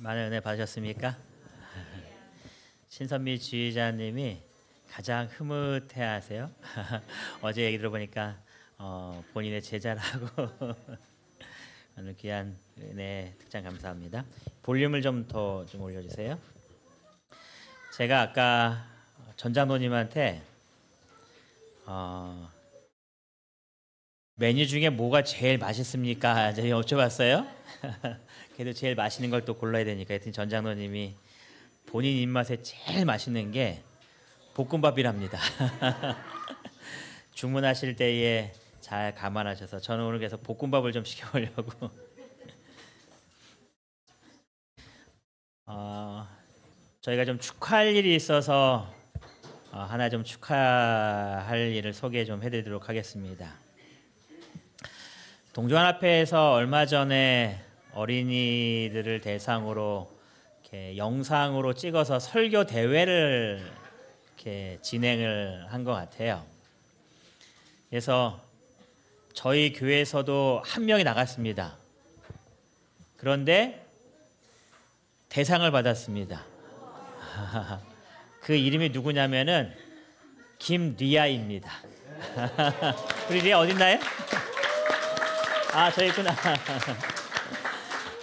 많은 은혜 받으셨습니까? 신선미 지휘자님이 가장 흐뭇해하세요. 어제 얘기 들어보니까 본인의 제자라고 오늘 귀한 은혜 특장 감사합니다. 볼륨을 좀 더 올려주세요. 제가 아까 전장로님한테 메뉴 중에 뭐가 제일 맛있습니까? 제가 여쭤봤어요. 그래도 제일 맛있는 걸 또 골라야 되니까 하여튼 전장로님이 본인 입맛에 제일 맛있는 게 볶음밥이랍니다. 주문하실 때에 잘 감안하셔서 저는 오늘 그래서 볶음밥을 좀 시켜보려고 저희가 좀 축하할 일이 있어서 하나 좀 축하할 일을 소개 좀 해드리도록 하겠습니다. 동조한합회에서 얼마 전에 어린이들을 대상으로 이렇게 영상으로 찍어서 설교 대회를 이렇게 진행을 한 것 같아요. 그래서 저희 교회에서도 한 명이 나갔습니다. 그런데 대상을 받았습니다. 그 이름이 누구냐면은 김리아입니다. 우리 리아 어딨나요? 저기 있구나.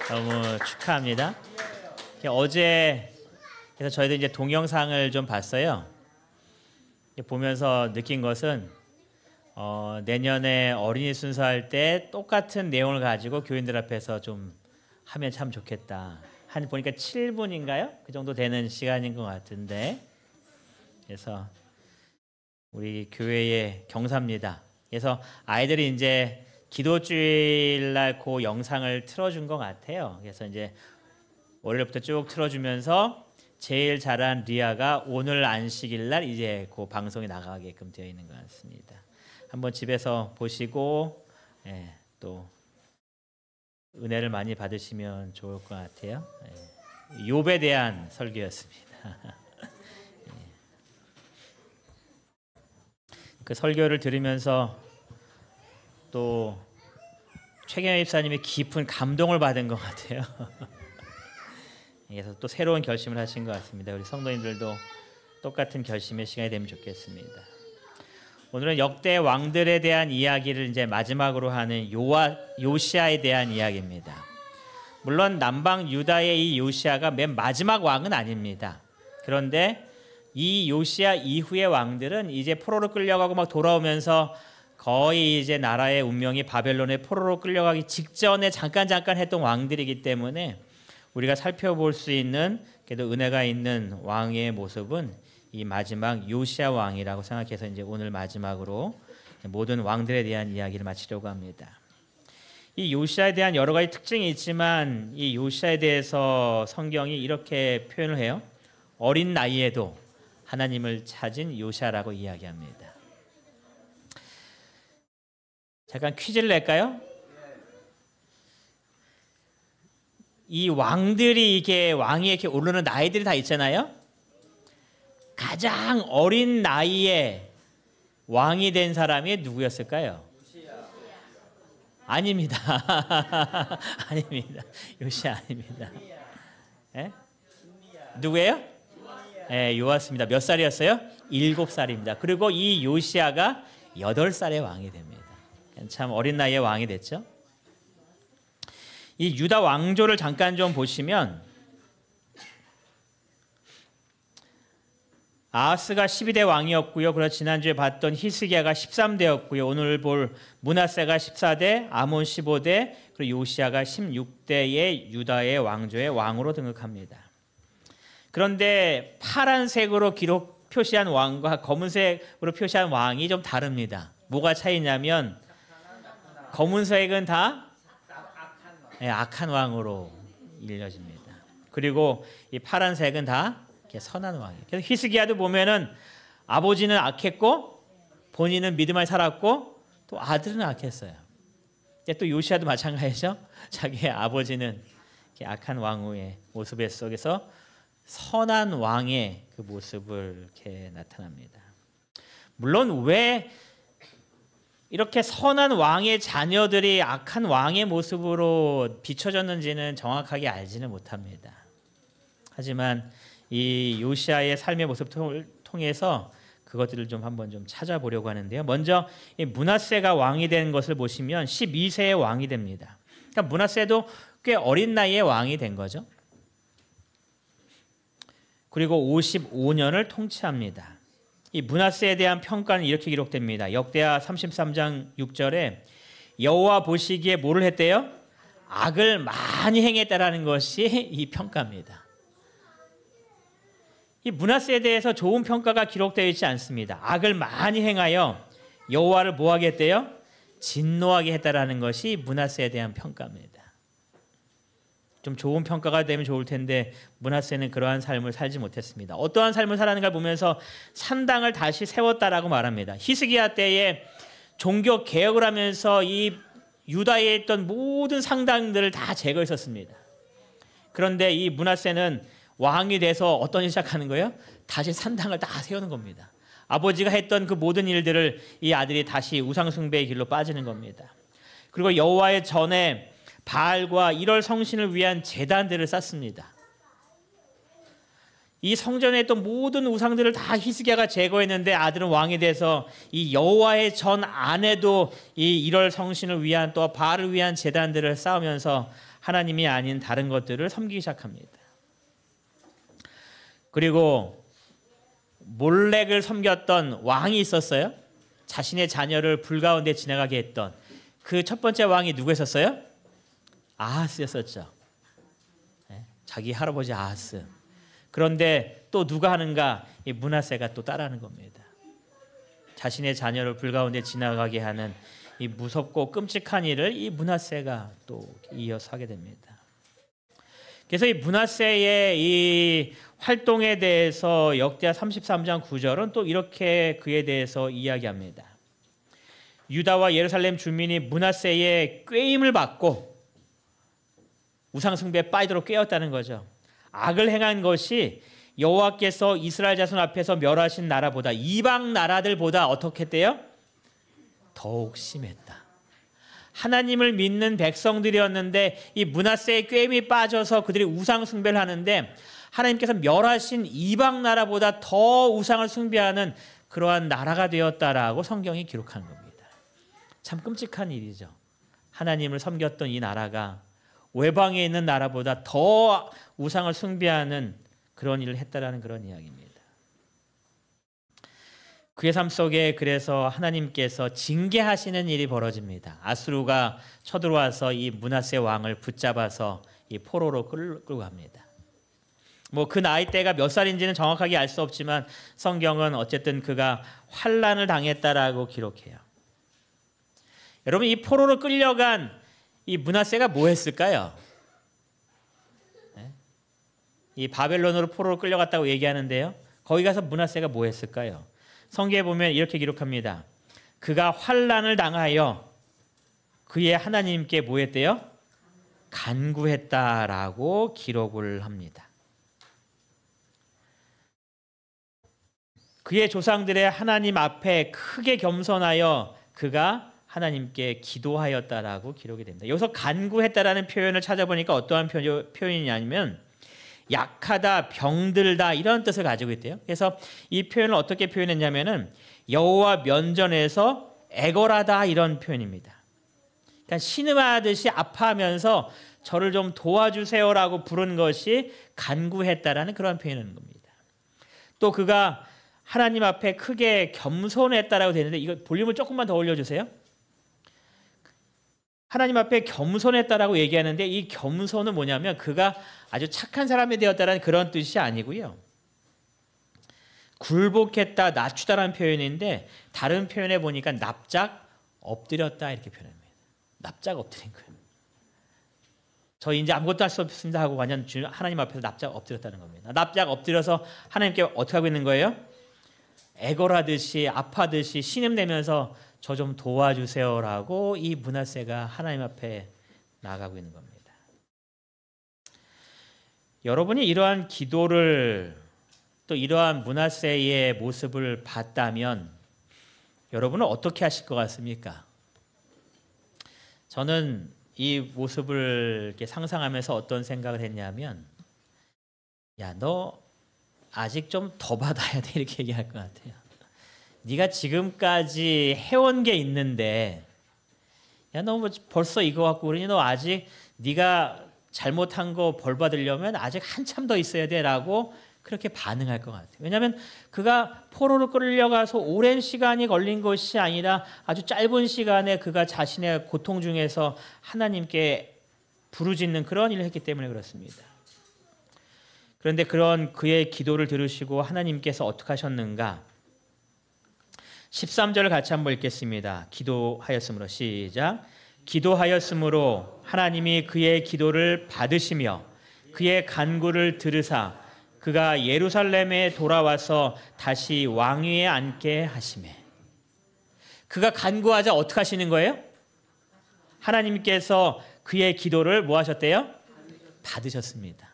너무 축하합니다. 어제 그래서 저희도 이제 동영상을 좀 봤어요. 보면서 느낀 것은 내년에 어린이 순서할 때 똑같은 내용을 가지고 교인들 앞에서 좀 하면 참 좋겠다. 한 보니까 7분인가요? 그 정도 되는 시간인 것 같은데, 그래서 우리 교회의 경사입니다. 그래서 아이들이 이제 기도주일날 그 영상을 틀어준 것 같아요. 그래서 이제 월요일부터 쭉 틀어주면서 제일 잘한 리아가 오늘 안식일날 이제 그 방송이 나가게끔 되어 있는 것 같습니다. 한번 집에서 보시고 또 은혜를 많이 받으시면 좋을 것 같아요. 욥에 대한 설교였습니다. 그 설교를 들으면서 또 최경영 집사님이 깊은 감동을 받은 것 같아요. 그래서 또 새로운 결심을 하신 것 같습니다. 우리 성도님들도 똑같은 결심의 시간이 되면 좋겠습니다. 오늘은 역대 왕들에 대한 이야기를 이제 마지막으로 하는 요시아에 대한 이야기입니다. 물론 남방 유다의 이 요시아가 맨 마지막 왕은 아닙니다. 그런데 이 요시아 이후의 왕들은 이제 포로로 끌려가고 막 돌아오면서 거의 이제 나라의 운명이 바벨론의 포로로 끌려가기 직전에 잠깐 했던 왕들이기 때문에 우리가 살펴볼 수 있는 그래도 은혜가 있는 왕의 모습은 이 마지막 요시아 왕이라고 생각해서 이제 오늘 마지막으로 모든 왕들에 대한 이야기를 마치려고 합니다. 이 요시아에 대한 여러 가지 특징이 있지만 이 요시아에 대해서 성경이 이렇게 표현을 해요. 어린 나이에도 하나님을 찾은 요시아라고 이야기합니다. 잠깐 퀴즈를 낼까요? 이 왕들이 이게 왕위에 이렇게 오르는 나이들이 다 있잖아요. 가장 어린 나이에 왕이 된 사람이 누구였을까요? 아닙니다. 아닙니다. 요시아 아닙니다. 누구예요? 요아스입니다. 몇 살이었어요? 7살입니다. 그리고 이 요시아가 8살에 왕이 됩니다. 참 어린 나이에 왕이 됐죠. 이 유다 왕조를 잠깐 좀 보시면 아하스가 12대 왕이었고요. 그리고 지난주에 봤던 히스기야가 13대였고요. 오늘 볼 므낫세가 14대, 아몬 15대, 그리고 요시아가 16대의 유다의 왕조의 왕으로 등극합니다. 그런데 파란색으로 기록 표시한 왕과 검은색으로 표시한 왕이 좀 다릅니다. 뭐가 차이냐면 검은색은 다 악한 왕으로 일려집니다. 그리고 이 파란색은 다 선한 왕이에요. 그래서 히스기야도 보면은 아버지는 악했고 본인은 믿음 안에 살았고 또 아들은 악했어요. 또 요시아도 마찬가지죠. 자기의 아버지는 악한 왕후의 모습 속에서 선한 왕의 그 모습을 이렇게 나타납니다. 물론 왜 이렇게 선한 왕의 자녀들이 악한 왕의 모습으로 비춰졌는지는 정확하게 알지는 못합니다. 하지만 이 요시아의 삶의 모습을 통해서 그것들을 좀 한번 좀 찾아보려고 하는데요. 먼저 이 므낫세가 왕이 된 것을 보시면 12세의 왕이 됩니다. 그러니까 므낫세도 꽤 어린 나이에 왕이 된 거죠. 그리고 55년을 통치합니다. 이 므낫세에 대한 평가는 이렇게 기록됩니다. 역대하 33장 6절에 여호와 보시기에 뭐를 했대요? 악을 많이 행했다라는 것이 이 평가입니다. 이 므낫세에 대해서 좋은 평가가 기록되어 있지 않습니다. 악을 많이 행하여 여호와를 뭐하게 했대요? 진노하게 했다라는 것이 므낫세에 대한 평가입니다. 좀 좋은 평가가 되면 좋을 텐데 므낫세는 그러한 삶을 살지 못했습니다. 어떠한 삶을 살았는가 보면서 산당을 다시 세웠다라고 말합니다. 히스기야 때에 종교 개혁을 하면서 이 유다에 있던 모든 상당들을 다 제거했었습니다. 그런데 이 므낫세는 왕이 돼서 어떤 일 시작하는 거예요? 다시 산당을 다 세우는 겁니다. 아버지가 했던 그 모든 일들을 이 아들이 다시 우상숭배의 길로 빠지는 겁니다. 그리고 여호와의 전에 바알과 1월 성신을 위한 제단들을 쌓습니다. 이 성전에 있던 모든 우상들을 다 히스기야가 제거했는데 아들은 왕이 돼서 이 여호와의 전 안에도 이 1월 성신을 위한 또 바알을 위한 제단들을 쌓으면서 하나님이 아닌 다른 것들을 섬기기 시작합니다. 그리고 몰렉을 섬겼던 왕이 있었어요. 자신의 자녀를 불 가운데 지나가게 했던 그 첫 번째 왕이 누구였었어요? 아하스였었죠. 자기 할아버지 아하스. 그런데 또 누가 하는가? 이 므낫세가 또 따라하는 겁니다. 자신의 자녀를 불 가운데 지나가게 하는 이 무섭고 끔찍한 일을 이 므낫세가 또 이어서 하게 됩니다. 그래서 이 므낫세의 이 활동에 대해서 역대하 33장 9절은 또 이렇게 그에 대해서 이야기합니다. 유다와 예루살렘 주민이 므낫세의 꾀임을 받고 우상숭배에 빠지도록 꾀었다는 거죠. 악을 행한 것이 여호와께서 이스라엘 자손 앞에서 멸하신 나라보다 이방 나라들보다 어떻게 했대요? 더욱 심했다. 하나님을 믿는 백성들이었는데 이 므낫세의 꾀임이 빠져서 그들이 우상 숭배를 하는데 하나님께서 멸하신 이방 나라보다 더 우상을 숭배하는 그러한 나라가 되었다라고 성경이 기록하는 겁니다. 참 끔찍한 일이죠. 하나님을 섬겼던 이 나라가 외방에 있는 나라보다 더 우상을 숭배하는 그런 일을 했다라는 그런 이야기입니다. 그의 삶 속에 그래서 하나님께서 징계하시는 일이 벌어집니다. 아수르가 쳐들어와서 이 므낫세 왕을 붙잡아서 이 포로로 끌고 갑니다. 뭐 그 나이대가 몇 살인지는 정확하게 알 수 없지만 성경은 어쨌든 그가 환난을 당했다라고 기록해요. 여러분 이 포로로 끌려간 이 므낫세가 뭐 했을까요? 이 바벨론으로 포로로 끌려갔다고 얘기하는데요. 거기 가서 므낫세가 뭐 했을까요? 성경에 보면 이렇게 기록합니다. 그가 환난을 당하여 그의 하나님께 뭐 했대요? 간구했다라고 기록을 합니다. 그의 조상들의 하나님 앞에 크게 겸손하여 그가 하나님께 기도하였다라고 기록이 됩니다. 여기서 간구했다라는 표현을 찾아보니까 어떠한 표현이냐면 약하다, 병들다 이런 뜻을 가지고 있대요. 그래서 이 표현을 어떻게 표현했냐면은 여호와 면전에서 애걸하다 이런 표현입니다. 그러니까 신음하듯이 아파하면서 저를 좀 도와주세요라고 부른 것이 간구했다라는 그런 표현인 겁니다. 또 그가 하나님 앞에 크게 겸손했다라고 되는데 이거 볼륨을 조금만 더 올려주세요. 하나님 앞에 겸손했다라고 얘기하는데 이 겸손은 뭐냐면 그가 아주 착한 사람이 되었다는 그런 뜻이 아니고요. 굴복했다, 낮추다라는 표현인데 다른 표현에 보니까 납작 엎드렸다 이렇게 표현합니다. 납작 엎드린 거예요. 저 이제 아무것도 할 수 없습니다 하고 완전 하나님 앞에서 납작 엎드렸다는 겁니다. 납작 엎드려서 하나님께 어떻게 하고 있는 거예요? 애걸하듯이 아파듯이 신음내면서 저 좀 도와주세요라고 이 므낫세가 하나님 앞에 나아가고 있는 겁니다. 여러분이 이러한 기도를 또 이러한 므낫세의 모습을 봤다면 여러분은 어떻게 하실 것 같습니까? 저는 이 모습을 이렇게 상상하면서 어떤 생각을 했냐면 야, 너 아직 좀 더 받아야 돼 이렇게 얘기할 것 같아요. 네가 지금까지 해온 게 있는데 야, 너 뭐 벌써 이거 갖고 그러니 너 아직 네가 잘못한 거 벌 받으려면 아직 한참 더 있어야 돼라고 그렇게 반응할 것 같아요. 왜냐하면 그가 포로로 끌려가서 오랜 시간이 걸린 것이 아니라 아주 짧은 시간에 그가 자신의 고통 중에서 하나님께 부르짖는 그런 일을 했기 때문에 그렇습니다. 그런데 그런 그의 기도를 들으시고 하나님께서 어떻게 하셨는가? 13절을 같이 한번 읽겠습니다. 기도하였으므로 시작. 기도하였으므로 하나님이 그의 기도를 받으시며 그의 간구를 들으사 그가 예루살렘에 돌아와서 다시 왕위에 앉게 하시매. 그가 간구하자 어떻게 하시는 거예요? 하나님께서 그의 기도를 뭐 하셨대요? 받으셨습니다.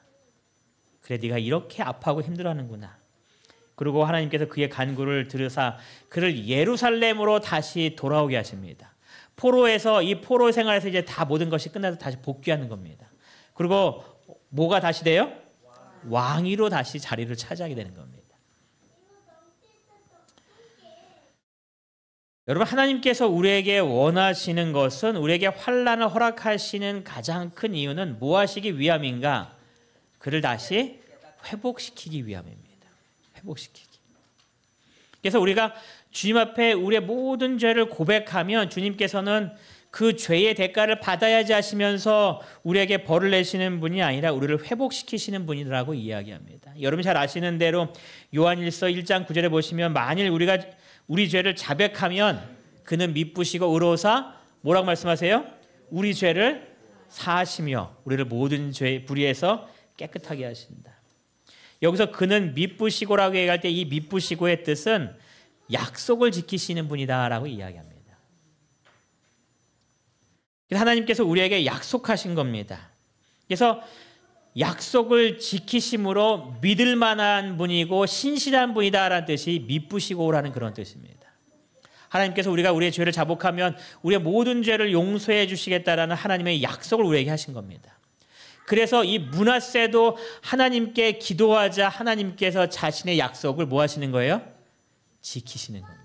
그래 네가 이렇게 아파하고 힘들어하는구나. 그리고 하나님께서 그의 간구를 들으사 그를 예루살렘으로 다시 돌아오게 하십니다. 포로에서 이 포로 생활에서 이제 다 모든 것이 끝나서 다시 복귀하는 겁니다. 그리고 뭐가 다시 돼요? 왕위로 다시 자리를 차지하게 되는 겁니다. 여러분, 하나님께서 우리에게 원하시는 것은 우리에게 환난을 허락하시는 가장 큰 이유는 뭐 하시기 위함인가? 그를 다시 회복시키기 위함입니다. 회복시키기. 그래서 우리가 주님 앞에 우리의 모든 죄를 고백하면 주님께서는 그 죄의 대가를 받아야지 하시면서 우리에게 벌을 내시는 분이 아니라 우리를 회복시키시는 분이라고 이야기합니다. 여러분 잘 아시는 대로 요한일서 1장 9절에 보시면 만일 우리가 우리 죄를 자백하면 그는 미쁘시고 의로우사 뭐라고 말씀하세요? 우리 죄를 사하시며 우리를 모든 죄 불의에서 깨끗하게 하신다. 여기서 그는 미쁘시고라고 얘기할 때 이 미쁘시고의 뜻은 약속을 지키시는 분이다라고 이야기합니다. 하나님께서 우리에게 약속하신 겁니다. 그래서 약속을 지키심으로 믿을 만한 분이고 신실한 분이다라는 뜻이 미쁘시고라는 그런 뜻입니다. 하나님께서 우리가 우리의 죄를 자복하면 우리의 모든 죄를 용서해 주시겠다라는 하나님의 약속을 우리에게 하신 겁니다. 그래서 이 므낫세도 하나님께 기도하자 하나님께서 자신의 약속을 뭐 하시는 거예요? 지키시는 겁니다.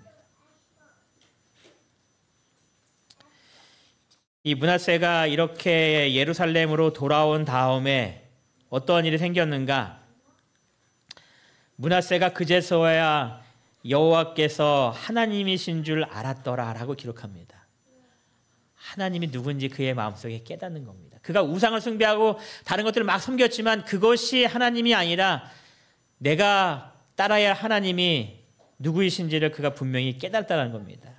이 므낫세가 이렇게 예루살렘으로 돌아온 다음에 어떤 일이 생겼는가? 므낫세가 그제서야 여호와께서 하나님이신 줄 알았더라라고 기록합니다. 하나님이 누군지 그의 마음속에 깨닫는 겁니다. 그가 우상을 숭배하고 다른 것들을 막 섬겼지만 그것이 하나님이 아니라 내가 따라야 할 하나님이 누구이신지를 그가 분명히 깨달았다는 겁니다.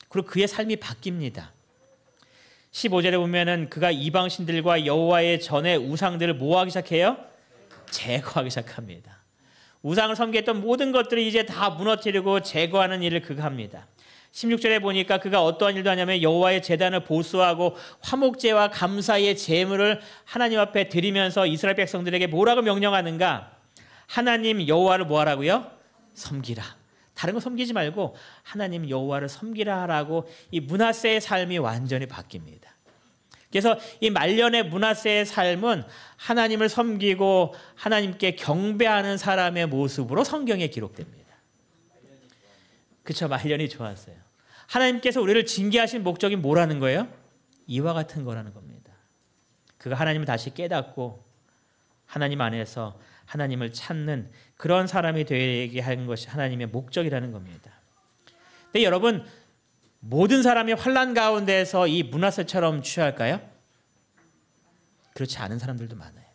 그리고 그의 삶이 바뀝니다. 15절에 보면은 그가 이방신들과 여호와의 전에 우상들을 뭐 하기 시작해요? 제거하기 시작합니다. 우상을 섬겼던 모든 것들을 이제 다 무너뜨리고 제거하는 일을 그가 합니다. 16절에 보니까 그가 어떠한 일도 하냐면 여호와의 제단을 보수하고 화목제와 감사의 제물을 하나님 앞에 드리면서 이스라엘 백성들에게 뭐라고 명령하는가? 하나님 여호와를 뭐 하라고요? 섬기라. 다른 거 섬기지 말고 하나님 여호와를 섬기라 하라고 이 므낫세의 삶이 완전히 바뀝니다. 그래서 이 말년의 므낫세의 삶은 하나님을 섬기고 하나님께 경배하는 사람의 모습으로 성경에 기록됩니다. 그렇죠? 말년이 좋았어요. 하나님께서 우리를 징계하신 목적이 뭐라는 거예요? 이와 같은 거라는 겁니다. 그가 하나님을 다시 깨닫고 하나님 안에서 하나님을 찾는 그런 사람이 되게 하는 것이 하나님의 목적이라는 겁니다. 근데 여러분, 모든 사람이 환난 가운데서 이 므낫세처럼 취할까요? 그렇지 않은 사람들도 많아요.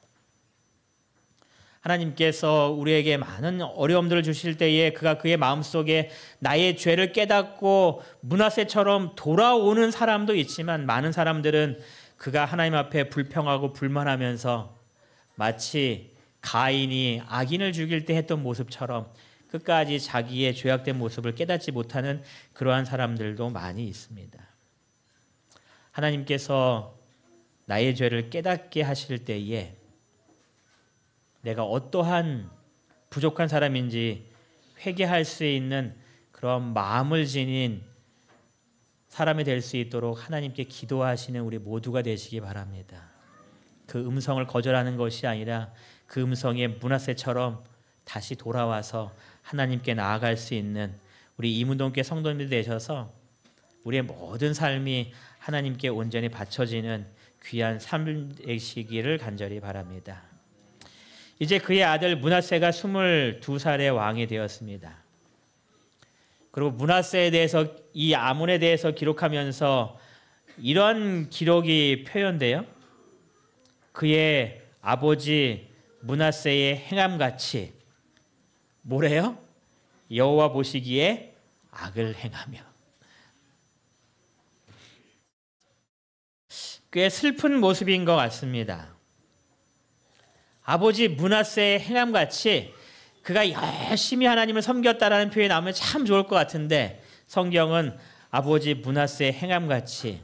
하나님께서 우리에게 많은 어려움들을 주실 때에 그가 그의 마음속에 나의 죄를 깨닫고 므낫세처럼 돌아오는 사람도 있지만 많은 사람들은 그가 하나님 앞에 불평하고 불만하면서 마치 가인이 악인을 죽일 때 했던 모습처럼 끝까지 자기의 죄악된 모습을 깨닫지 못하는 그러한 사람들도 많이 있습니다. 하나님께서 나의 죄를 깨닫게 하실 때에 내가 어떠한 부족한 사람인지 회개할 수 있는 그런 마음을 지닌 사람이 될 수 있도록 하나님께 기도하시는 우리 모두가 되시기 바랍니다. 그 음성을 거절하는 것이 아니라 그 음성에 므낫세처럼 다시 돌아와서 하나님께 나아갈 수 있는 우리 이문동교회 성도님들 되셔서 우리의 모든 삶이 하나님께 온전히 바쳐지는 귀한 삶 되시기를 간절히 바랍니다. 이제 그의 아들 므낫세가 22살의 왕이 되었습니다. 그리고 므낫세에 대해서 이 아몬에 대해서 기록하면서 이런 기록이 표현돼요. 그의 아버지 므낫세의 행함같이 뭐래요? 여호와 보시기에 악을 행하며. 꽤 슬픈 모습인 것 같습니다. 아버지 므낫세의 행함같이 그가 열심히 하나님을 섬겼다라는 표현이 나오면 참 좋을 것 같은데 성경은 아버지 므낫세의 행함같이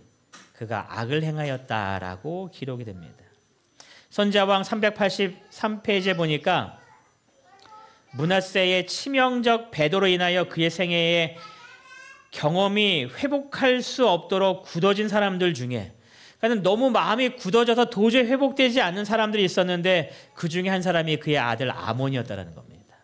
그가 악을 행하였다라고 기록이 됩니다. 선지자왕 383페이지에 보니까 므낫세의 치명적 배도로 인하여 그의 생애에 경험이 회복할 수 없도록 굳어진 사람들 중에, 그러니까 너무 마음이 굳어져서 도저히 회복되지 않는 사람들이 있었는데 그 중에 한 사람이 그의 아들 아몬이었다는 겁니다.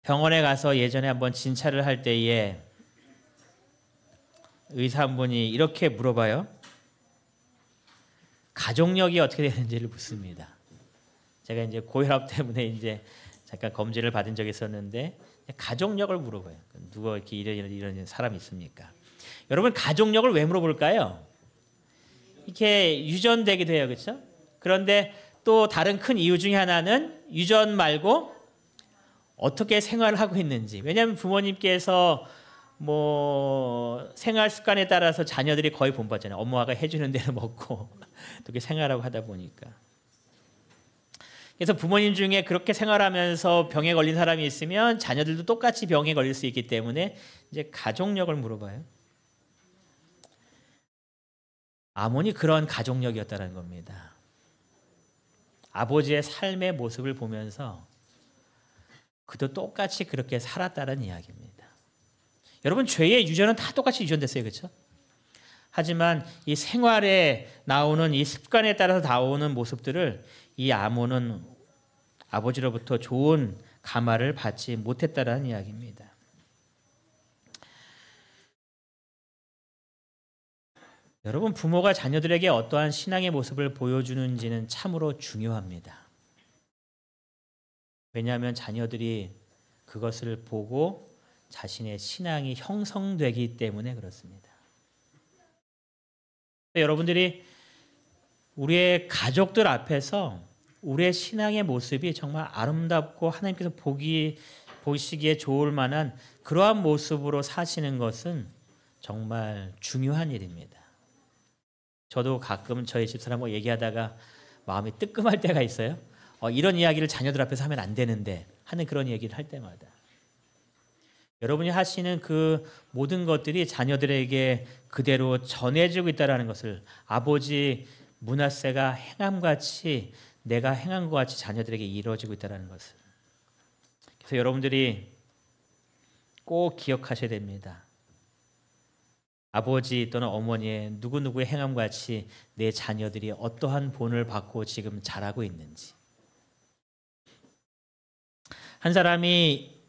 병원에 가서 예전에 한번 진찰을 할 때에 의사 한 분이 이렇게 물어봐요. 가족력이 어떻게 되는지를 묻습니다. 제가 이제 고혈압 때문에 이제 잠깐 검진을 받은 적이 있었는데 가족력을 물어봐요. 누가 이렇게 이런 사람이 있습니까? 여러분 가족력을 왜 물어볼까요? 이렇게 유전되기도 해요, 그렇죠? 그런데 또 다른 큰 이유 중에 하나는 유전 말고 어떻게 생활을 하고 있는지. 왜냐하면 부모님께서 생활 습관에 따라서 자녀들이 거의 본받잖아요. 엄마가 해주는 대로 먹고 그렇게 생활하고 하다 보니까. 그래서 부모님 중에 그렇게 생활하면서 병에 걸린 사람이 있으면 자녀들도 똑같이 병에 걸릴 수 있기 때문에 이제 가족력을 물어봐요. 아몬이 그런 가족력이었다는 겁니다. 아버지의 삶의 모습을 보면서 그도 똑같이 그렇게 살았다는 이야기입니다. 여러분 죄의 유전은 다 똑같이 유전됐어요, 그렇죠? 하지만 이 생활에 나오는 이 습관에 따라서 나오는 모습들을 이 아몬은 아버지로부터 좋은 감화를 받지 못했다라는 이야기입니다. 여러분 부모가 자녀들에게 어떠한 신앙의 모습을 보여주는지는 참으로 중요합니다. 왜냐하면 자녀들이 그것을 보고 자신의 신앙이 형성되기 때문에 그렇습니다. 여러분들이 우리의 가족들 앞에서 우리의 신앙의 모습이 정말 아름답고 하나님께서 보시기에 좋을 만한 그러한 모습으로 사시는 것은 정말 중요한 일입니다. 저도 가끔 저희 집사람하고 얘기하다가 마음이 뜨끔할 때가 있어요. 이런 이야기를 자녀들 앞에서 하면 안 되는데 하는 그런 얘기를 할 때마다 여러분이 하시는 그 모든 것들이 자녀들에게 그대로 전해지고 있다는 것을 아버지 므낫세가 행함같이 내가 행한 것 같이 자녀들에게 이루어지고 있다는 것을. 그래서 여러분들이 꼭 기억하셔야 됩니다. 아버지 또는 어머니의 누구누구의 행함같이 내 자녀들이 어떠한 본을 받고 지금 자라고 있는지. 한 사람이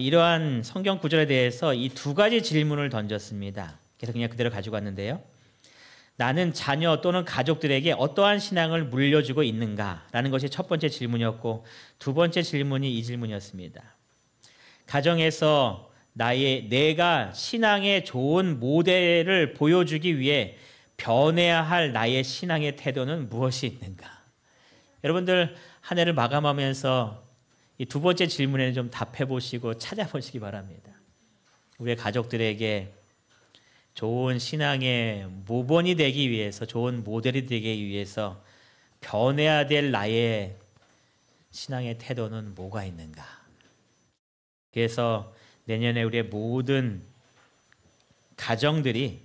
이러한 성경 구절에 대해서 이 두 가지 질문을 던졌습니다. 그래서 그냥 그대로 가지고 왔는데요. 나는 자녀 또는 가족들에게 어떠한 신앙을 물려주고 있는가라는 것이 첫 번째 질문이었고 두 번째 질문이 이 질문이었습니다. 가정에서 내가 신앙의 좋은 모델을 보여주기 위해 변해야 할 나의 신앙의 태도는 무엇이 있는가? 여러분들 한 해를 마감하면서 이 두 번째 질문에는 좀 답해 보시고 찾아보시기 바랍니다. 우리의 가족들에게 좋은 신앙의 모범이 되기 위해서, 좋은 모델이 되기 위해서 변해야 될 나의 신앙의 태도는 뭐가 있는가? 그래서 내년에 우리의 모든 가정들이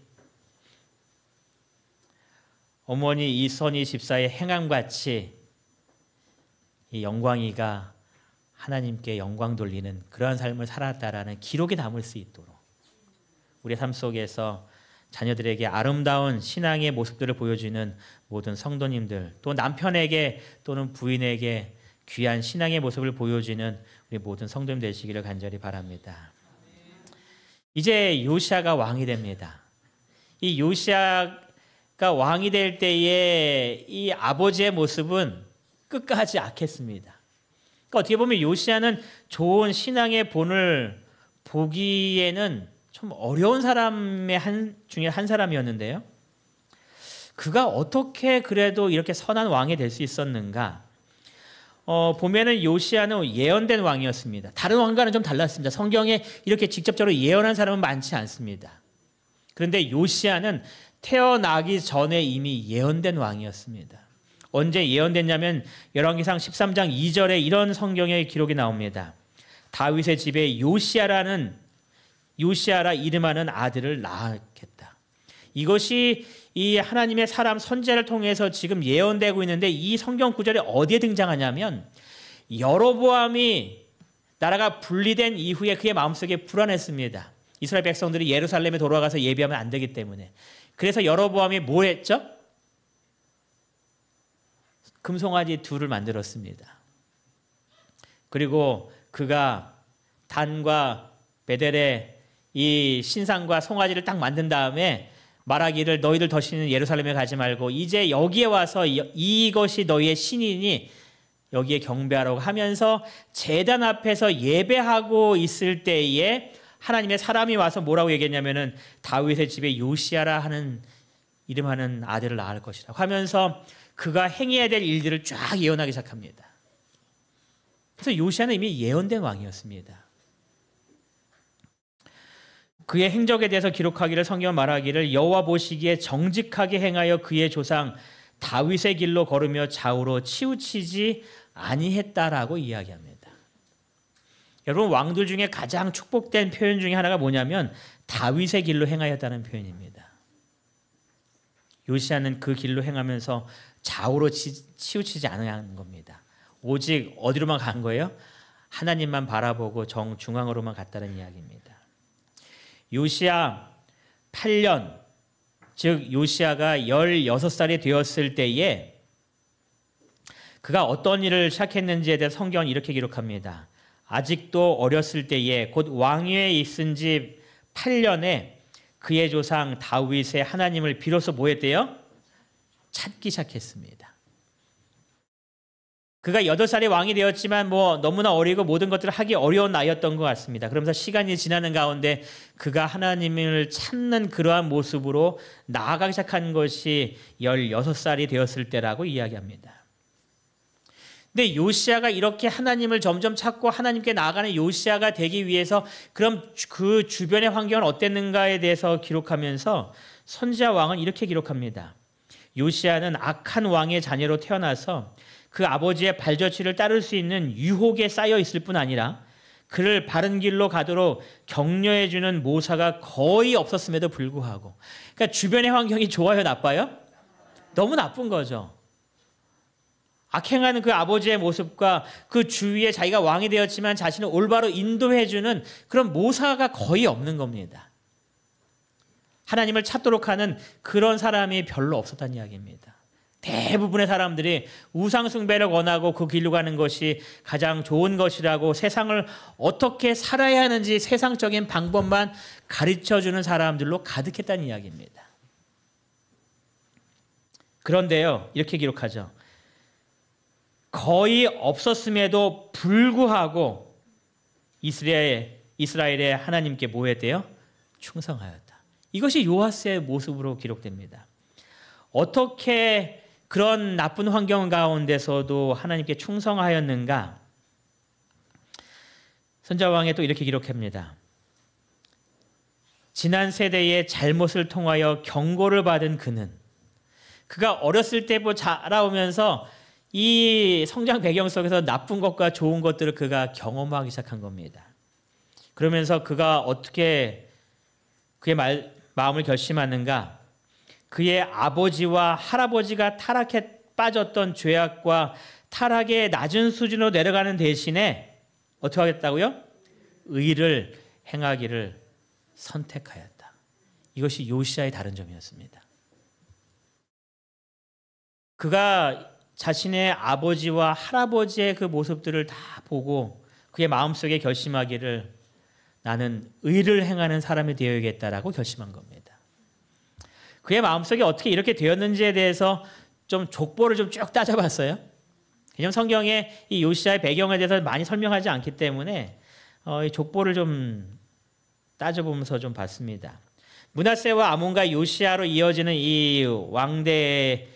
어머니 이선희 집사의 행함같이 이 영광이가 하나님께 영광 돌리는 그러한 삶을 살았다라는 기록이 남을 수 있도록 우리의 삶 속에서 자녀들에게 아름다운 신앙의 모습들을 보여주는 모든 성도님들, 또 남편에게 또는 부인에게 귀한 신앙의 모습을 보여주는 우리 모든 성도님 되시기를 간절히 바랍니다. 이제 요시아가 왕이 됩니다. 이 요시아가 왕이 될 때에 이 아버지의 모습은 끝까지 악했습니다. 그러니까 어떻게 보면 요시아는 좋은 신앙의 본을 보기에는 좀 어려운 사람의 중에 한 사람이었는데요. 그가 어떻게 그래도 이렇게 선한 왕이 될 수 있었는가? 보면은 요시아는 예언된 왕이었습니다. 다른 왕과는 좀 달랐습니다. 성경에 이렇게 직접적으로 예언한 사람은 많지 않습니다. 그런데 요시아는 태어나기 전에 이미 예언된 왕이었습니다. 언제 예언됐냐면 열왕기상 13장 2절에 이런 성경의 기록이 나옵니다. 다윗의 집에 요시아라 이름하는 아들을 낳았겠다. 이것이 이 하나님의 사람 선지자를 통해서 지금 예언되고 있는데 이 성경 구절이 어디에 등장하냐면 여로보암이 나라가 분리된 이후에 그의 마음속에 불안했습니다. 이스라엘 백성들이 예루살렘에 돌아가서 예배하면 안 되기 때문에. 그래서 여로보암이 뭘 했죠? 금송아지 둘을 만들었습니다. 그리고 그가 단과 베델의 이 신상과 송아지를 딱 만든 다음에 말하기를 너희들 다시는 예루살렘에 가지 말고 이제 여기에 와서 이것이 너희의 신이니 여기에 경배하라고 하면서 제단 앞에서 예배하고 있을 때에 하나님의 사람이 와서 뭐라고 얘기했냐면은 다윗의 집에 요시아라 하는 이름하는 아들을 낳을 것이라고 하면서 그가 행해야 될 일들을 쫙 예언하기 시작합니다. 그래서 요시아는 이미 예언된 왕이었습니다. 그의 행적에 대해서 기록하기를 성경은 말하기를 여호와 보시기에 정직하게 행하여 그의 조상 다윗의 길로 걸으며 좌우로 치우치지 아니했다라고 이야기합니다. 여러분 왕들 중에 가장 축복된 표현 중에 하나가 뭐냐면 다윗의 길로 행하였다는 표현입니다. 요시아는 그 길로 행하면서 좌우로 치우치지 않은 겁니다. 오직 어디로만 간 거예요? 하나님만 바라보고 정중앙으로만 갔다는 이야기입니다. 요시아 8년, 즉 요시아가 16살이 되었을 때에 그가 어떤 일을 시작했는지에 대해 성경은 이렇게 기록합니다. 아직도 어렸을 때에 곧 왕위에 있은 지 8년에 그의 조상 다윗의 하나님을 비로소 뭐 했대요? 찾기 시작했습니다. 그가 8살에 왕이 되었지만 너무나 어리고 모든 것들을 하기 어려운 나이였던 것 같습니다. 그러면서 시간이 지나는 가운데 그가 하나님을 찾는 그러한 모습으로 나아가기 시작한 것이 16살이 되었을 때라고 이야기합니다. 근데 요시아가 이렇게 하나님을 점점 찾고 하나님께 나아가는 요시아가 되기 위해서 그럼 그 주변의 환경은 어땠는가에 대해서 기록하면서 선지자 왕은 이렇게 기록합니다. 요시아는 악한 왕의 자녀로 태어나서 그 아버지의 발자취를 따를 수 있는 유혹에 쌓여 있을 뿐 아니라 그를 바른 길로 가도록 격려해주는 모사가 거의 없었음에도 불구하고, 그러니까 주변의 환경이 좋아요, 나빠요? 너무 나쁜 거죠. 악행하는 그 아버지의 모습과 그 주위에 자기가 왕이 되었지만 자신을 올바로 인도해주는 그런 모사가 거의 없는 겁니다. 하나님을 찾도록 하는 그런 사람이 별로 없었다는 이야기입니다. 대부분의 사람들이 우상 숭배를 원하고 그 길로 가는 것이 가장 좋은 것이라고 세상을 어떻게 살아야 하는지 세상적인 방법만 가르쳐주는 사람들로 가득했다는 이야기입니다. 그런데요, 이렇게 기록하죠. 거의 없었음에도 불구하고 이스라엘의 하나님께 뭐 했대요? 충성하였다. 이것이 요아스의 모습으로 기록됩니다. 어떻게 그런 나쁜 환경 가운데서도 하나님께 충성하였는가? 선지자왕에 또 이렇게 기록합니다. 지난 세대의 잘못을 통하여 경고를 받은 그가 어렸을 때부터 자라오면서 이 성장 배경 속에서 나쁜 것과 좋은 것들을 그가 경험하기 시작한 겁니다. 그러면서 그가 어떻게 그의 마음을 결심하는가? 그의 아버지와 할아버지가 타락에 빠졌던 죄악과 타락의 낮은 수준으로 내려가는 대신에 어떻게 하겠다고요? 의를 행하기를 선택하였다. 이것이 요시야의 다른 점이었습니다. 그가 자신의 아버지와 할아버지의 그 모습들을 다 보고 그의 마음속에 결심하기를 나는 의를 행하는 사람이 되어야겠다라고 결심한 겁니다. 그의 마음속에 어떻게 이렇게 되었는지에 대해서 좀 족보를 좀 쭉 따져봤어요. 왜냐하면 성경에 이 요시야의 배경에 대해서 많이 설명하지 않기 때문에 이 족보를 좀 따져보면서 좀 봤습니다. 므낫세와 아몬과 요시야로 이어지는 이 왕들의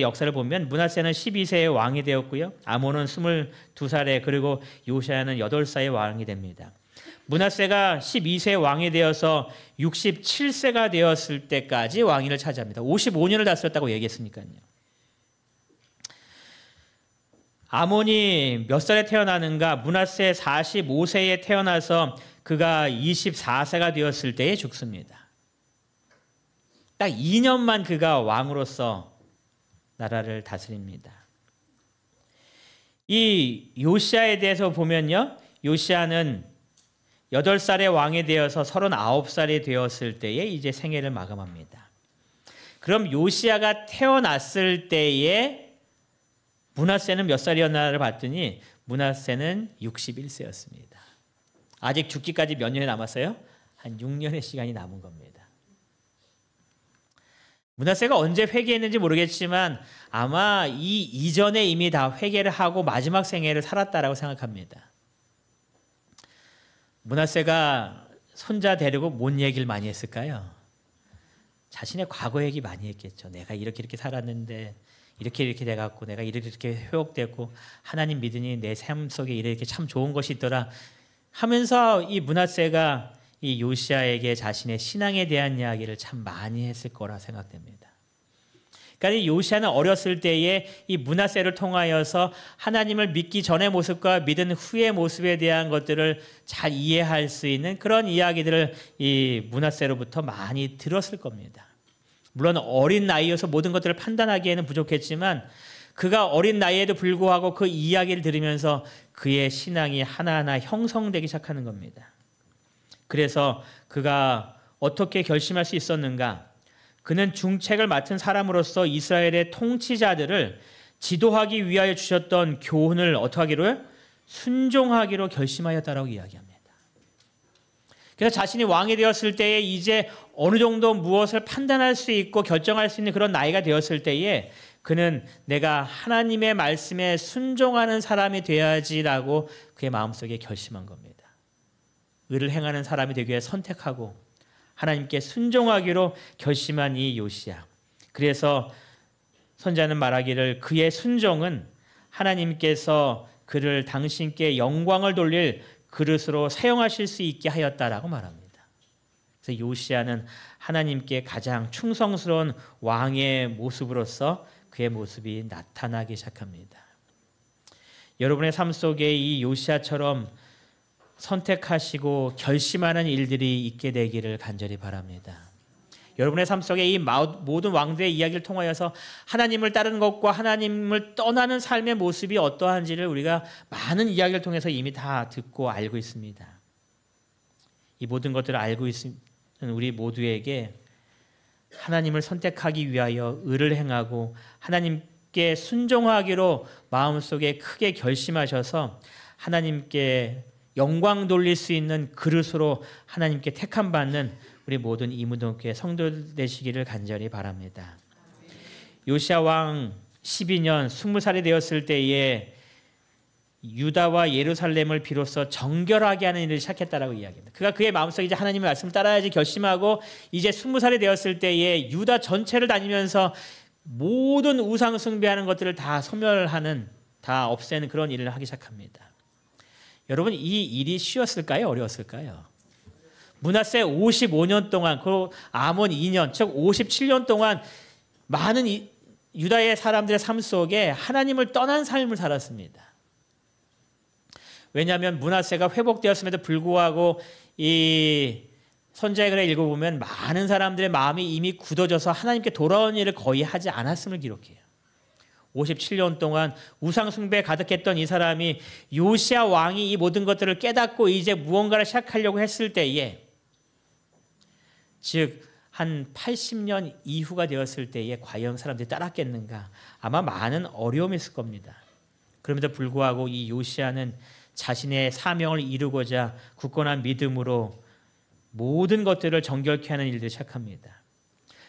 역사를 보면 므낫세는 12세의 왕이 되었고요. 아몬은 22살에 그리고 요시야는 8살의 왕이 됩니다. 므낫세가 12세 왕이 되어서 67세가 되었을 때까지 왕위를 차지합니다. 55년을 다스렸다고 얘기했으니까요. 아몬이 몇 살에 태어나는가? 므낫세 45세에 태어나서 그가 24세가 되었을 때에 죽습니다. 딱 2년만 그가 왕으로서 나라를 다스립니다. 이 요시야에 대해서 보면요. 요시야는 8살의 왕이 되어서 39살이 되었을 때에 이제 생애를 마감합니다. 그럼 요시야가 태어났을 때에 므낫세는 몇 살이었나를 봤더니 므낫세는 61세였습니다. 아직 죽기까지 몇 년이 남았어요? 한 6년의 시간이 남은 겁니다. 므낫세가 언제 회개했는지 모르겠지만 아마 이 이전에 이미 다 회개를 하고 마지막 생애를 살았다라고 생각합니다. 므낫세가 손자 데리고 뭔 얘기를 많이 했을까요? 자신의 과거 얘기 많이 했겠죠. 내가 이렇게 살았는데 이렇게 돼갖고 내가 이렇게 회복됐고 하나님 믿으니 내 삶 속에 이렇게 참 좋은 것이 있더라 하면서 이 므낫세가 이 요시야에게 자신의 신앙에 대한 이야기를 참 많이 했을 거라 생각됩니다. 그러니까 이 요시야는 어렸을 때에 이 므낫세를 통하여서 하나님을 믿기 전의 모습과 믿은 후의 모습에 대한 것들을 잘 이해할 수 있는 그런 이야기들을 이 므낫세로부터 많이 들었을 겁니다. 물론 어린 나이여서 모든 것들을 판단하기에는 부족했지만 그가 어린 나이에도 불구하고 그 이야기를 들으면서 그의 신앙이 하나하나 형성되기 시작하는 겁니다. 그래서 그가 어떻게 결심할 수 있었는가? 그는 중책을 맡은 사람으로서 이스라엘의 통치자들을 지도하기 위하여 주셨던 교훈을 어떻게 하기로? 순종하기로 결심하였다라고 이야기합니다. 그래서 자신이 왕이 되었을 때에 이제 어느 정도 무엇을 판단할 수 있고 결정할 수 있는 그런 나이가 되었을 때에 그는 내가 하나님의 말씀에 순종하는 사람이 되어야지라고 그의 마음속에 결심한 겁니다. 의를 행하는 사람이 되기 위해 선택하고 하나님께 순종하기로 결심한 이 요시야. 그래서 선지자는 말하기를 그의 순종은 하나님께서 그를 당신께 영광을 돌릴 그릇으로 사용하실 수 있게 하였다라고 말합니다. 그래서 요시야는 하나님께 가장 충성스러운 왕의 모습으로서 그의 모습이 나타나기 시작합니다. 여러분의 삶 속에 이 요시야처럼 선택하시고 결심하는 일들이 있게 되기를 간절히 바랍니다. 여러분의 삶 속에 이 모든 왕들의 이야기를 통하여서 하나님을 따르는 것과 하나님을 떠나는 삶의 모습이 어떠한지를 우리가 많은 이야기를 통해서 이미 다 듣고 알고 있습니다. 이 모든 것들을 알고 있는 우리 모두에게 하나님을 선택하기 위하여 의를 행하고 하나님께 순종하기로 마음속에 크게 결심하셔서 하나님께 영광 돌릴 수 있는 그릇으로 하나님께 택함 받는 우리 모든 이무동교회 성도 되시기를 간절히 바랍니다. 요시야 왕 12년 20살이 되었을 때에 유다와 예루살렘을 비로소 정결하게 하는 일을 시작했다라고 이야기합니다. 그가 그의 마음속에 이제 하나님의 말씀을 따라야지 결심하고 이제 20살이 되었을 때에 유다 전체를 다니면서 모든 우상 숭배하는 것들을 다 소멸하는, 다 없애는 그런 일을 하기 시작합니다. 여러분, 이 일이 쉬웠을까요? 어려웠을까요? 므낫세 55년 동안, 그리고 아몬 2년, 즉 57년 동안 많은 유다의 사람들의 삶 속에 하나님을 떠난 삶을 살았습니다. 왜냐하면 므낫세가 회복되었음에도 불구하고 이 선지자의 글을 읽어보면 많은 사람들의 마음이 이미 굳어져서 하나님께 돌아온 일을 거의 하지 않았음을 기록해요. 57년 동안 우상 숭배에 가득했던 이 사람이 요시야 왕이 이 모든 것들을 깨닫고 이제 무언가를 시작하려고 했을 때에, 즉 한 80년 이후가 되었을 때에 과연 사람들이 따랐겠는가? 아마 많은 어려움이 있을 겁니다. 그럼에도 불구하고 이 요시야는 자신의 사명을 이루고자 굳건한 믿음으로 모든 것들을 정결케 하는 일들을 시작합니다.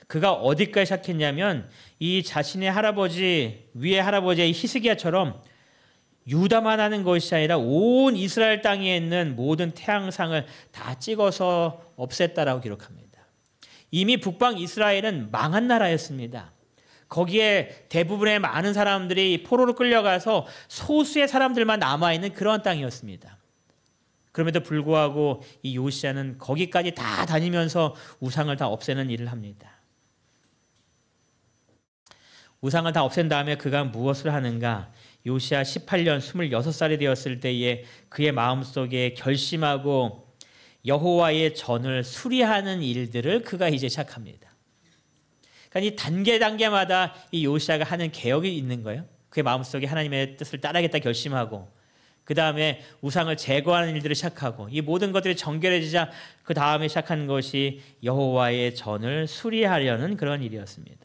그가 어디까지 시작했냐면 이 자신의 할아버지, 위의 할아버지의 히스기야처럼 유다만 하는 것이 아니라 온 이스라엘 땅에 있는 모든 태양상을 다 찍어서 없앴다라고 기록합니다. 이미 북방 이스라엘은 망한 나라였습니다. 거기에 대부분의 많은 사람들이 포로로 끌려가서 소수의 사람들만 남아있는 그런 땅이었습니다. 그럼에도 불구하고 이 요시야는 거기까지 다 다니면서 우상을 다 없애는 일을 합니다. 우상을 다 없앤 다음에 그가 무엇을 하는가? 요시야 18년 26살이 되었을 때에 그의 마음속에 결심하고 여호와의 전을 수리하는 일들을 그가 이제 시작합니다. 그러니까 이 단계마다 이 요시야가 하는 개혁이 있는 거예요. 그의 마음속에 하나님의 뜻을 따르겠다 결심하고 그 다음에 우상을 제거하는 일들을 시작하고 이 모든 것들이 정결해지자 그 다음에 시작한 것이 여호와의 전을 수리하려는 그런 일이었습니다.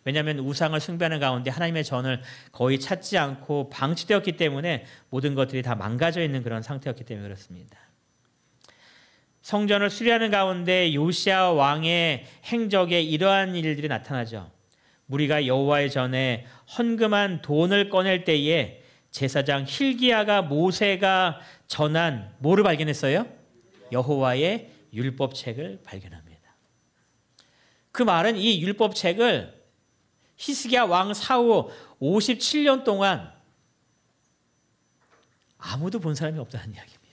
왜냐하면 우상을 숭배하는 가운데 하나님의 전을 거의 찾지 않고 방치되었기 때문에 모든 것들이 다 망가져 있는 그런 상태였기 때문에 그렇습니다. 성전을 수리하는 가운데 요시야 왕의 행적에 이러한 일들이 나타나죠. 무리가 여호와의 전에 헌금한 돈을 꺼낼 때에 제사장 hil기야가 모세가 전한 뭐를 발견했어요? 여호와의 율법책을 발견합니다. 그 말은 이 율법책을 히스기야 왕 사후 57년 동안 아무도 본 사람이 없다는 이야기입니다.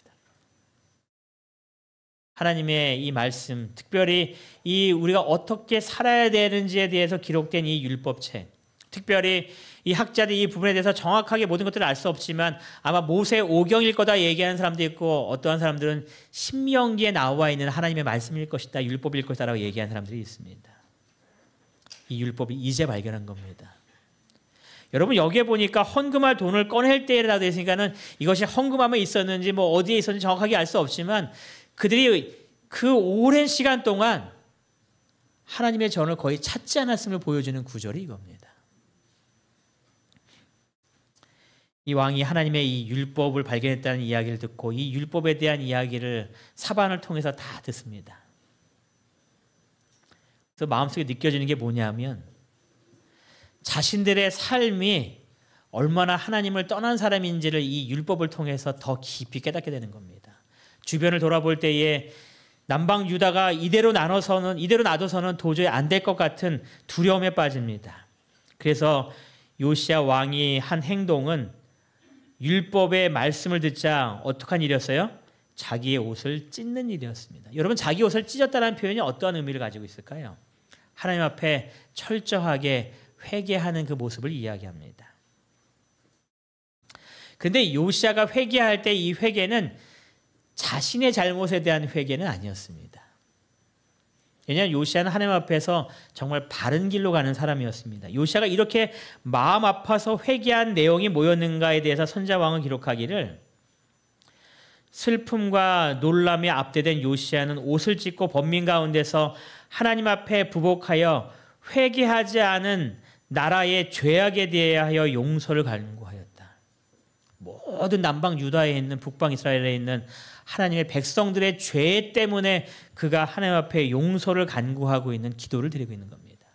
하나님의 이 말씀, 특별히 이 우리가 어떻게 살아야 되는지에 대해서 기록된 이 율법책, 특별히 이 학자들이 이 부분에 대해서 정확하게 모든 것들을 알 수 없지만 아마 모세 오경일 거다 얘기하는 사람도 있고 어떠한 사람들은 신명기에 나와 있는 하나님의 말씀일 것이다, 율법일 것이다라고 얘기하는 사람들이 있습니다. 이 율법이 이제 발견한 겁니다. 여러분 여기에 보니까 헌금할 돈을 꺼낼 때라고 되어 있으니까는 이것이 헌금함에 있었는지 뭐 어디에 있었는지 정확하게 알 수 없지만 그들이 그 오랜 시간 동안 하나님의 전을 거의 찾지 않았음을 보여주는 구절이 이겁니다. 이 왕이 하나님의 이 율법을 발견했다는 이야기를 듣고 이 율법에 대한 이야기를 사반을 통해서 다 듣습니다. 그래서 마음속에 느껴지는 게 뭐냐면 자신들의 삶이 얼마나 하나님을 떠난 사람인지를 이 율법을 통해서 더 깊이 깨닫게 되는 겁니다. 주변을 돌아볼 때에 남방 유다가 이대로 놔둬서는 도저히 안 될 것 같은 두려움에 빠집니다. 그래서 요시야 왕이 한 행동은 율법의 말씀을 듣자 어떡한 일이었어요? 자기의 옷을 찢는 일이었습니다. 여러분 자기 옷을 찢었다는 표현이 어떠한 의미를 가지고 있을까요? 하나님 앞에 철저하게 회개하는 그 모습을 이야기합니다. 그런데 요시야가 회개할 때 이 회개는 자신의 잘못에 대한 회개는 아니었습니다. 왜냐하면 요시야는 하나님 앞에서 정말 바른 길로 가는 사람이었습니다. 요시야가 이렇게 마음 아파서 회개한 내용이 뭐였는가에 대해서 선지자왕은 기록하기를 슬픔과 놀람에 압도된 요시야는 옷을 찢고 번민 가운데서 하나님 앞에 부복하여 회개하지 않은 나라의 죄악에 대하여 용서를 간구하였다. 모든 남방 유다에 있는 북방 이스라엘에 있는 하나님의 백성들의 죄 때문에 그가 하나님 앞에 용서를 간구하고 있는 기도를 드리고 있는 겁니다.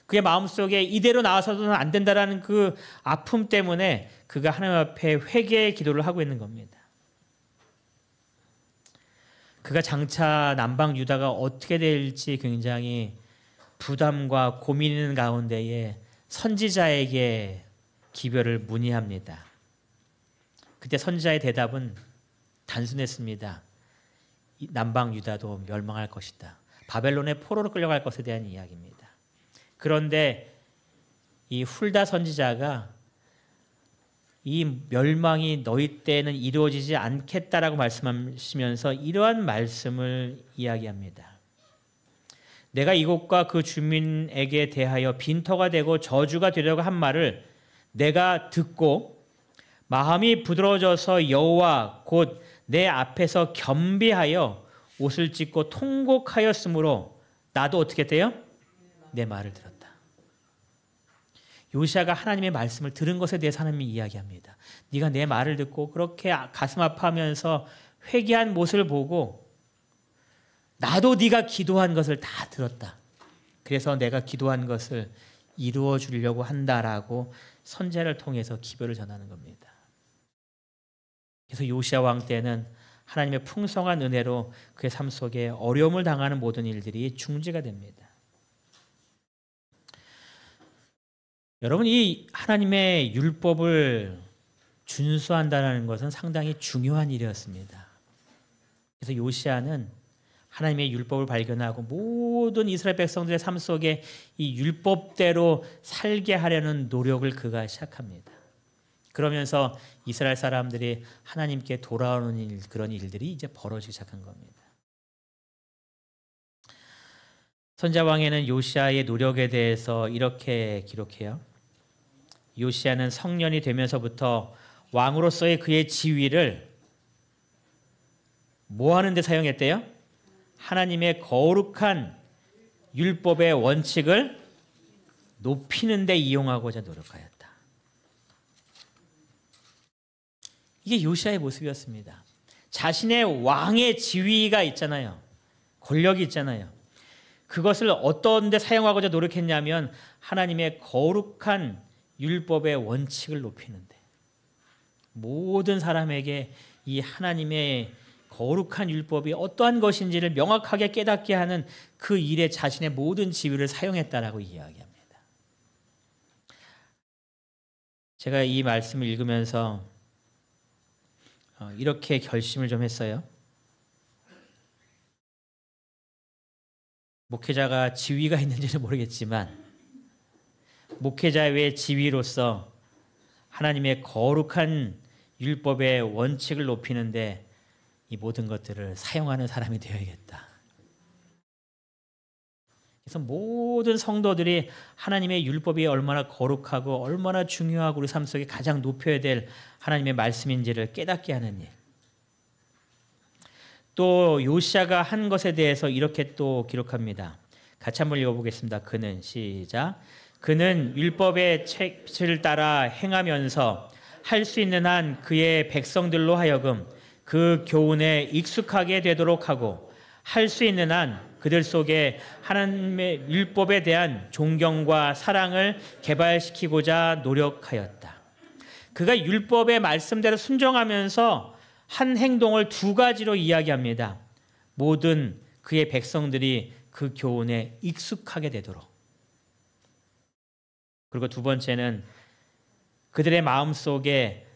그의 마음속에 이대로 나와서는 안 된다라는 그 아픔 때문에 그가 하나님 앞에 회개의 기도를 하고 있는 겁니다. 그가 장차 남방 유다가 어떻게 될지 굉장히 부담과 고민 있는 가운데에 선지자에게 기별을 문의합니다. 그때 선지자의 대답은 단순했습니다. 남방 유다도 멸망할 것이다. 바벨론의 포로로 끌려갈 것에 대한 이야기입니다. 그런데 이 훌다 선지자가 이 멸망이 너희 때는 이루어지지 않겠다라고 말씀하시면서 이러한 말씀을 이야기합니다. 내가 이곳과 그 주민에게 대하여 빈터가 되고 저주가 되려고 한 말을 내가 듣고 마음이 부드러워져서 여호와 곧 내 앞에서 겸비하여 옷을 찢고 통곡하였으므로 나도 어떻게 돼요? 내 말을 들었다. 요시아가 하나님의 말씀을 들은 것에 대해서 하나님이 이야기합니다. 네가 내 말을 듣고 그렇게 가슴 아파하면서 회개한 모습을 보고 나도 네가 기도한 것을 다 들었다. 그래서 내가 기도한 것을 이루어 주려고 한다라고 선지자를 통해서 기별을 전하는 겁니다. 그래서 요시아 왕 때는 하나님의 풍성한 은혜로 그의 삶 속에 어려움을 당하는 모든 일들이 중지가 됩니다. 여러분, 이 하나님의 율법을 준수한다는 것은 상당히 중요한 일이었습니다. 그래서 요시아는 하나님의 율법을 발견하고 모든 이스라엘 백성들의 삶 속에 이 율법대로 살게 하려는 노력을 그가 시작합니다. 그러면서 이스라엘 사람들이 하나님께 돌아오는 그런 일들이 이제 벌어지기 시작한 겁니다. 선지자왕에는 요시아의 노력에 대해서 이렇게 기록해요. 요시아는 성년이 되면서부터 왕으로서의 그의 지위를 뭐 하는 데 사용했대요? 하나님의 거룩한 율법의 원칙을 높이는 데 이용하고자 노력하였다. 이게 요시아의 모습이었습니다. 자신의 왕의 지위가 있잖아요. 권력이 있잖아요. 그것을 어떤 데 사용하고자 노력했냐면 하나님의 거룩한 율법의 원칙을 높이는데, 모든 사람에게 이 하나님의 거룩한 율법이 어떠한 것인지를 명확하게 깨닫게 하는 그 일에 자신의 모든 지위를 사용했다라고 이야기합니다. 제가 이 말씀을 읽으면서 이렇게 결심을 좀 했어요. 목회자가 지위가 있는지는 모르겠지만 목회자의 지위로서 하나님의 거룩한 율법의 원칙을 높이는데 이 모든 것들을 사용하는 사람이 되어야겠다. 그래서 모든 성도들이 하나님의 율법이 얼마나 거룩하고 얼마나 중요하고 우리 삶 속에 가장 높여야 될 하나님의 말씀인지를 깨닫게 하는 일. 또 요시아가 한 것에 대해서 이렇게 또 기록합니다. 같이 한번 읽어보겠습니다. 그는 시작. 그는 율법의 책을 따라 행하면서 할 수 있는 한 그의 백성들로 하여금 그 교훈에 익숙하게 되도록 하고 할 수 있는 한 그들 속에 하나님의 율법에 대한 존경과 사랑을 개발시키고자 노력하였다. 그가 율법의 말씀대로 순종하면서 한 행동을 두 가지로 이야기합니다. 모든 그의 백성들이 그 교훈에 익숙하게 되도록. 그리고 두 번째는 그들의 마음속에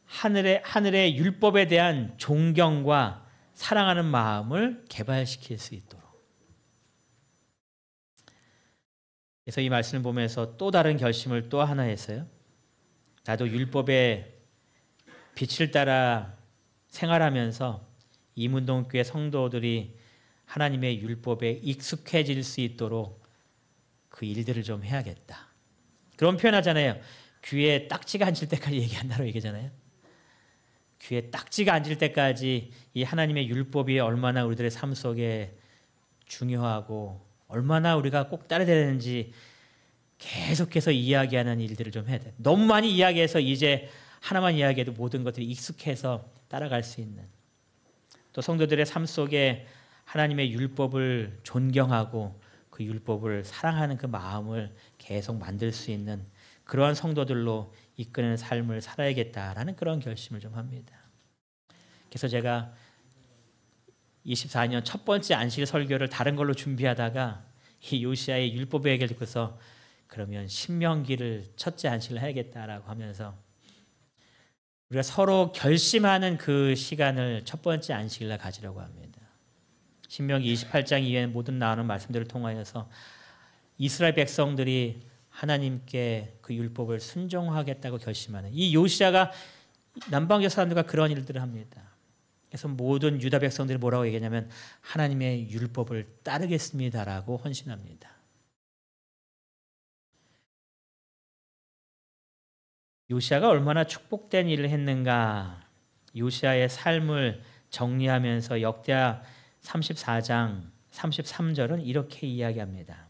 하늘의 율법에 대한 존경과 사랑하는 마음을 개발시킬 수 있도록. 그래서 이 말씀을 보면서 또 다른 결심을 또 하나 했어요. 나도 율법의 빛을 따라 생활하면서 이문동교회 성도들이 하나님의 율법에 익숙해질 수 있도록 그 일들을 좀 해야겠다. 그런 표현하잖아요. 귀에 딱지가 앉을 때까지 얘기한다고 얘기하잖아요. 귀에 딱지가 앉을 때까지 이 하나님의 율법이 얼마나 우리들의 삶 속에 중요하고 얼마나 우리가 꼭 따라야 되는지 계속해서 이야기하는 일들을 좀 해야 돼. 너무 많이 이야기해서 이제 하나만 이야기해도 모든 것들이 익숙해서 따라갈 수 있는, 또 성도들의 삶 속에 하나님의 율법을 존경하고 그 율법을 사랑하는 그 마음을 계속 만들 수 있는 그러한 성도들로 이끄는 삶을 살아야겠다라는 그런 결심을 좀 합니다. 그래서 제가 24년 첫 번째 안식 설교를 다른 걸로 준비하다가 이 요시아의 율법의 얘기를 듣고서 그러면 신명기를 첫째 안식을 해야겠다라고 하면서 우리가 서로 결심하는 그 시간을 첫 번째 안식일날 가지려고 합니다. 신명기 28장 이후에 모든 나오는 말씀들을 통하여서 이스라엘 백성들이 하나님께 그 율법을 순종하겠다고 결심하는, 이 요시아가 남방의 사람들과 그런 일들을 합니다. 그래서 모든 유다 백성들이 뭐라고 얘기하냐면 하나님의 율법을 따르겠습니다라고 헌신합니다. 요시아가 얼마나 축복된 일을 했는가. 요시아의 삶을 정리하면서 역대하 34장 33절은 이렇게 이야기합니다.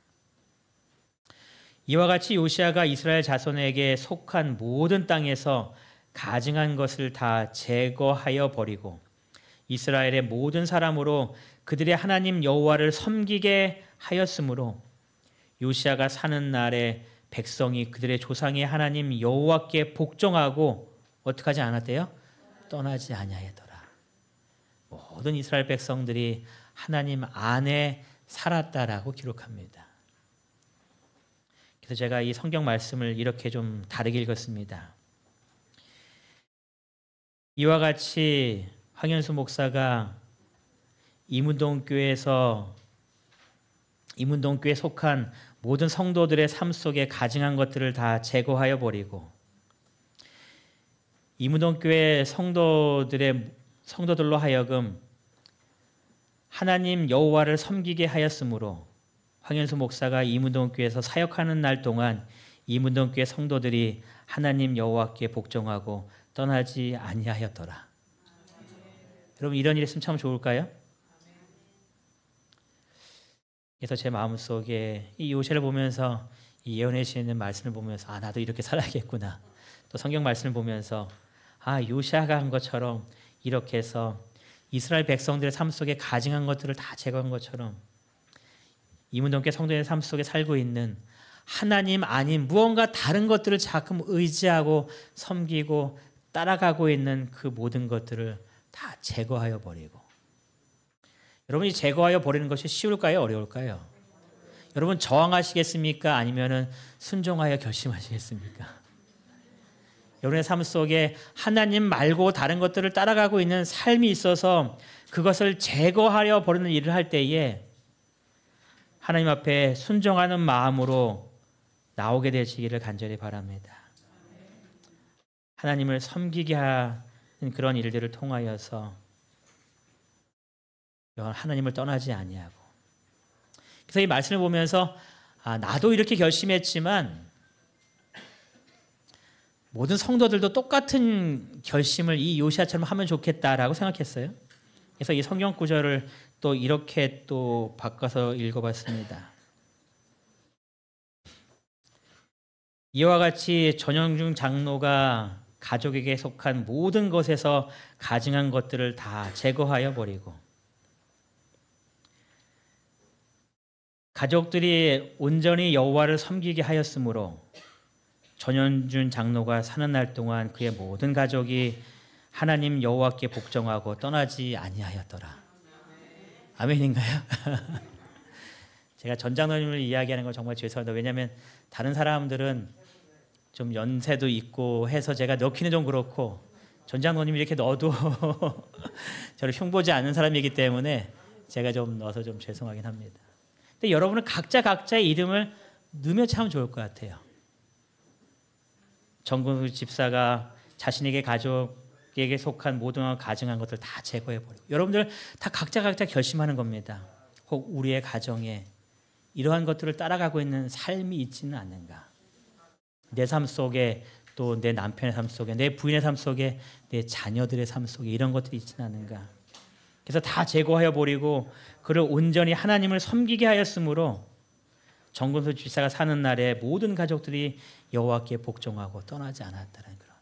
이와 같이 요시아가 이스라엘 자손에게 속한 모든 땅에서 가증한 것을 다 제거하여 버리고 이스라엘의 모든 사람으로 그들의 하나님 여호와를 섬기게 하였으므로 요시아가 사는 날에 백성이 그들의 조상의 하나님 여호와께 복종하고 어떻게 하지 않았대요? 떠나지 아니하였더라. 모든 이스라엘 백성들이 하나님 안에 살았다라고 기록합니다. 그래서 제가 이 성경 말씀을 이렇게 좀 다르게 읽었습니다. 이와 같이 황현수 목사가 이문동교회에 속한 모든 성도들의 삶 속에 가증한 것들을 다 제거하여 버리고 이문동교회 성도들로 하여금 하나님 여호와를 섬기게 하였으므로 황현수 목사가 이문동교회에서 사역하는 날 동안 이문동교회 성도들이 하나님 여호와께 복종하고 떠나지 아니하였더라. 여러분 이런 일 있으면 참 좋을까요? 그래서 제 마음속에 이 요시아를 보면서 이 예언해 주시는 말씀을 보면서 나도 이렇게 살아야겠구나. 또 성경 말씀을 보면서 요시아가 한 것처럼 이렇게 해서 이스라엘 백성들의 삶 속에 가증한 것들을 다 제거한 것처럼 이문동교회 성도의 삶 속에 살고 있는 하나님 아닌 무언가 다른 것들을 자꾸 의지하고 섬기고 따라가고 있는 그 모든 것들을 다 제거하여 버리고 여러분이 제거하여 버리는 것이 쉬울까요? 어려울까요? 여러분 저항하시겠습니까? 아니면 순종하여 결심하시겠습니까? 여러분의 삶 속에 하나님 말고 다른 것들을 따라가고 있는 삶이 있어서 그것을 제거하려 버리는 일을 할 때에 하나님 앞에 순종하는 마음으로 나오게 되시기를 간절히 바랍니다. 하나님을 섬기게 하는 그런 일들을 통하여서 하나님을 떠나지 아니하고 그래서 이 말씀을 보면서 나도 이렇게 결심했지만 모든 성도들도 똑같은 결심을 이 요시아처럼 하면 좋겠다라고 생각했어요. 그래서 이 성경 구절을 또 이렇게 또 바꿔서 읽어봤습니다. 이와 같이 전영중 장로가 가족에게 속한 모든 것에서 가증한 것들을 다 제거하여 버리고 가족들이 온전히 여호와를 섬기게 하였으므로 전현준 장로가 사는 날 동안 그의 모든 가족이 하나님 여호와께 복종하고 떠나지 아니하였더라. 아멘인가요? 제가 전 장로님을 이야기하는 건 정말 죄송합니다. 왜냐하면 다른 사람들은 좀 연세도 있고 해서 제가 넣기는 좀 그렇고 전 장로님이 이렇게 넣어도 저를 흉보지 않는 사람이기 때문에 제가 좀 넣어서 좀 죄송하긴 합니다. 근데 여러분은 각자의 이름을 넣으면 참 좋을 것 같아요. 정근우 집사가 자신에게 가족에게 속한 모든 가증한 것들 다 제거해버리고 여러분들 다 각자 결심하는 겁니다. 혹 우리의 가정에 이러한 것들을 따라가고 있는 삶이 있지는 않는가. 내 삶 속에 또 내 남편의 삶 속에 내 부인의 삶 속에 내 자녀들의 삶 속에 이런 것들이 있지는 않는가. 그래서 다 제거하여 버리고 그를 온전히 하나님을 섬기게 하였으므로 정근수 집사가 사는 날에 모든 가족들이 여호와께 복종하고 떠나지 않았다는 그런.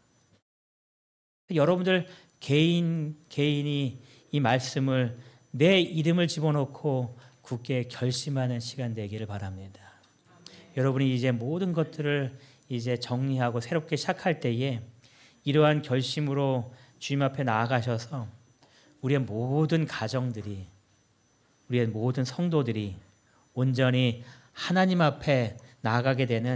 여러분들 개인이 이 말씀을 내 이름을 집어넣고 굳게 결심하는 시간 되기를 바랍니다. 여러분이 이제 모든 것들을 이제 정리하고 새롭게 시작할 때에 이러한 결심으로 주님 앞에 나아가셔서 우리의 모든 가정들이 우리의 모든 성도들이 온전히 하나님 앞에 나아가게 되는